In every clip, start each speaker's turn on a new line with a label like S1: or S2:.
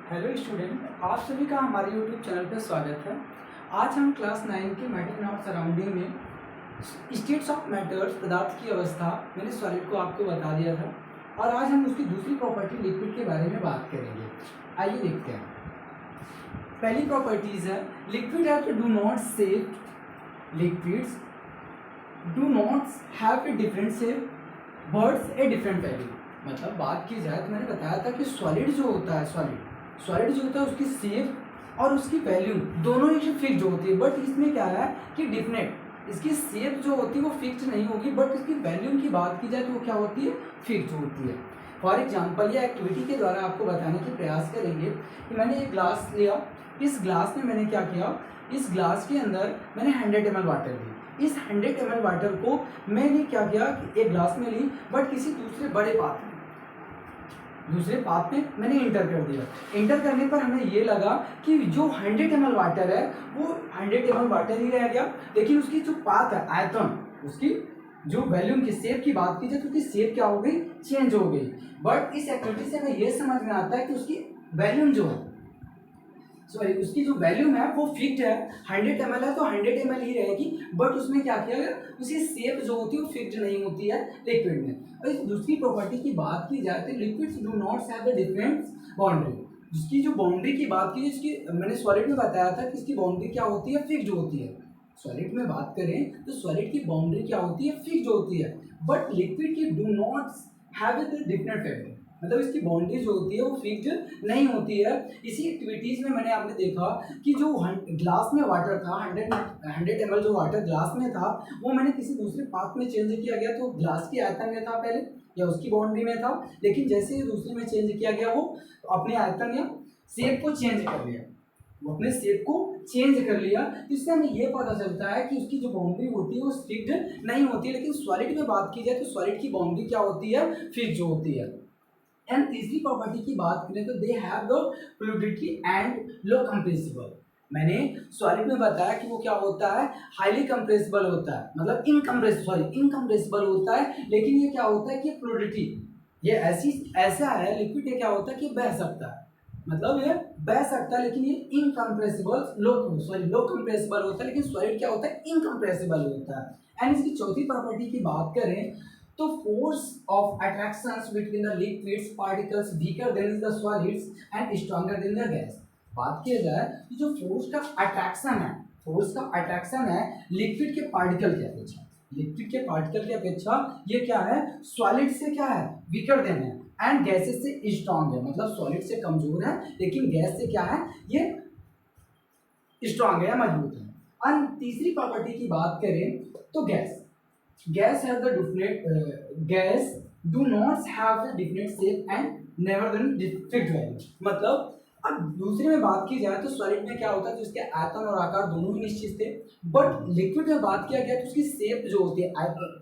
S1: Hello student, आप सभी का हमारे यूट्यूब चैनल पर स्वागत है। आज हम क्लास 9 के मैटर नॉट सराउंडिंग में स्टेट्स ऑफ मैटर्स पदार्थ की अवस्था मैंने सॉलिड को आपको बता दिया था और आज हम उसकी दूसरी प्रॉपर्टी लिक्विड के बारे में बात करेंगे। आइए देखते हैं। पहली प्रॉपर्टीज है liquid have to do not shape liquids do not have a different shape birds a different value. मतलब बात की जाए तो मैंने बताया था कि सॉलिड जो होता है सॉलिड जो होता है उसकी शेप और उसकी वैल्यू दोनों ही फिक्स होती है। बट इसमें क्या है कि डिफरेंट इसकी शेप जो होती है वो फिक्स नहीं होगी, बट इसकी वैल्यू की बात की जाए तो वो क्या होती है, फिक्स होती है। फॉर एग्जाम्पल या एक्टिविटी के द्वारा आपको बताने की प्रयास करेंगे कि मैंने एक ग्लास लिया। इस ग्लास में मैंने क्या किया, इस ग्लास के अंदर मैंने 100 ml वाटर ली। इस 100 ml वाटर को मैंने क्या किया कि एक ग्लास में ली, बट किसी दूसरे बड़े पात्र में मैंने इंटर कर दिया। इंटर करने पर हमें ये लगा कि जो 100 ml वाटर है वो 100 ml वाटर ही रह गया, लेकिन उसकी जो पाथ है आयतन, उसकी जो वॉल्यूम की शेप की बात की जाए तो उसकी शेप क्या हो गई, चेंज हो गई। बट इस एक्टिविटी से हमें ये समझ में आता है कि उसकी वॉल्यूम जो है उसकी जो वॉल्यूम है वो फिक्स्ड है। 100 ml है तो 100 ml ही रहेगी, बट उसमें क्या किया गया, उसकी शेप जो होती है वो फिक्स्ड नहीं होती है लिक्विड में। और इस दूसरी प्रॉपर्टी की बात की जाए तो liquids do not have the different boundary. जिसकी जो बाउंड्री की बात की, इसकी मैंने सॉलिड में बताया था कि इसकी बाउंड्री क्या होती है, फिक्स्ड होती है। सॉलिड में बात करें तो सॉलिड की बाउंड्री क्या होती है, फिक्स्ड होती है। बट लिक्विड की do not have the different factor, मतलब इसकी बाउंड्री जो होती है वो फिक्स्ड नहीं होती है। इसी एक्टिविटीज में मैंने आपने देखा कि जो ग्लास में वाटर था, 100 ml जो वाटर ग्लास में था वो मैंने किसी दूसरे पात्र में चेंज किया गया। तो ग्लास की आयतन में था पहले या उसकी बाउंड्री में था, लेकिन जैसे ही दूसरे में चेंज किया गया वो अपने आयतन या शेप को चेंज कर लिया, वो अपने शेप को चेंज कर लिया। इससे हमें ये पता चलता है कि उसकी जो बाउंड्री होती है वो फिक्स्ड नहीं होती है। लेकिन सॉलिड में बात की जाए तो सॉलिड की बाउंड्री क्या होती है, फिक्स्ड होती है। एंड तीसरी प्रॉपर्टी की बात करें तो they have the fluidity and low compressible. मैंने सॉलिड में बताया कि वो क्या होता है, हाईली कंप्रेसिबल होता है, मतलब इनकम्प्रेसिबल होता है। लेकिन ये क्या होता है कि फ्लूइडिटी ये ऐसा है, लिक्विड ये क्या होता है कि बह सकता है, मतलब ये बह सकता है, लेकिन ये इनकम्प्रेसिबल लो कंप्रेसिबल होता है। लेकिन सॉलिड क्या होता है, इनकम्प्रेसिबल होता है। एंड इसकी चौथी प्रॉपर्टी की बात करें तो force of attraction between the liquids particles weaker then the solids and stronger than the gas. बात किया जाए तो जो फोर्स का अट्रैक्शन है लिक्विड के पार्टिकल के अपेक्षा ये क्या है, सॉलिड से क्या है, वीकर देन है, एंड गैसेस से स्ट्रॉन्ग है। मतलब सॉलिड से कमजोर है लेकिन गैस से क्या है, ये स्ट्रॉन्ग है, मजबूत है। और तीसरी प्रॉपर्टी की बात करें तो gas have the different gas do not have the different shape and never then fixed value. मतलब अब दूसरे में बात की जाए तो सॉलिड में क्या होता है, तो इसके आयतन और आकार दोनों ही निश्चित थे। बट लिक्विड में बात किया गया तो उसकी शेप जो होती है, आयतन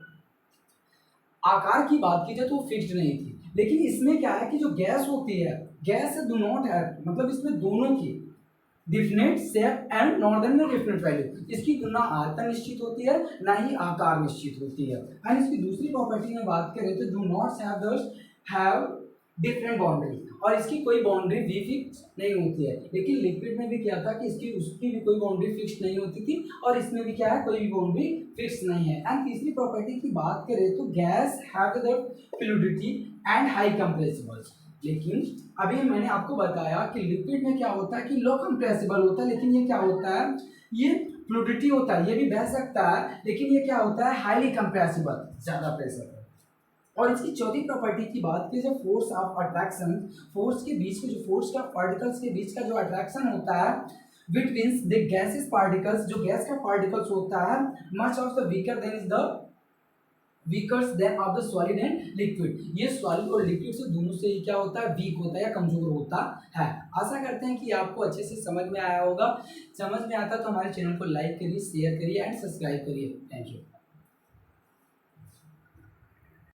S1: आकार की बात की जाए तो वो फिक्स्ड नहीं थी। लेकिन इसमें क्या है कि जो गैस होती है, गैस डू नॉट है, मतलब इसमें दोनों की different shape and not then different value. इसकी ना आयतन निश्चित होती है ना ही आकार निश्चित होती है। एंड इसकी दूसरी प्रॉपर्टी में बात करें तो do not have different boundary, और इसकी कोई बाउंड्री भी फिक्स नहीं होती है। लेकिन लिक्विड में भी क्या था कि उसकी भी कोई बाउंड्री फिक्स नहीं होती थी, और इसमें भी क्या है, कोई भी बाउंड्री फिक्स नहीं है। एंड तीसरी प्रॉपर्टी की बात करें तो gas have the fluidity and high compressible. लेकिन अभी मैंने आपको बताया कि लिक्विड में क्या होता है कि लो कंप्रेसिबल होता है, लेकिन ये क्या होता है, ये फ्लूइडिटी होता है, ये भी बह सकता है, लेकिन ये क्या होता है, हाईली कंप्रेसिबल, ज्यादा प्रेशर है। और इसकी चौथी प्रॉपर्टी की बात की जाए फोर्स ऑफ अट्रैक्शन, फोर्स के बीच के जो फोर्स का पार्टिकल्स के बीच का जो अट्रैक्शन होता है बिटवीन द गैसेस पार्टिकल्स, जो गैस का पार्टिकल्स होता है, much of the weaker then of the solid and liquid. ये सॉलिड और लिक्विड से दोनों से ही क्या होता है, वीक होता है या कमजोर होता है। आशा करते हैं कि आपको अच्छे से समझ में आया होगा। समझ में आता तो हमारे चैनल को लाइक करिए, शेयर करिए एंड सब्सक्राइब करिए। Thank you.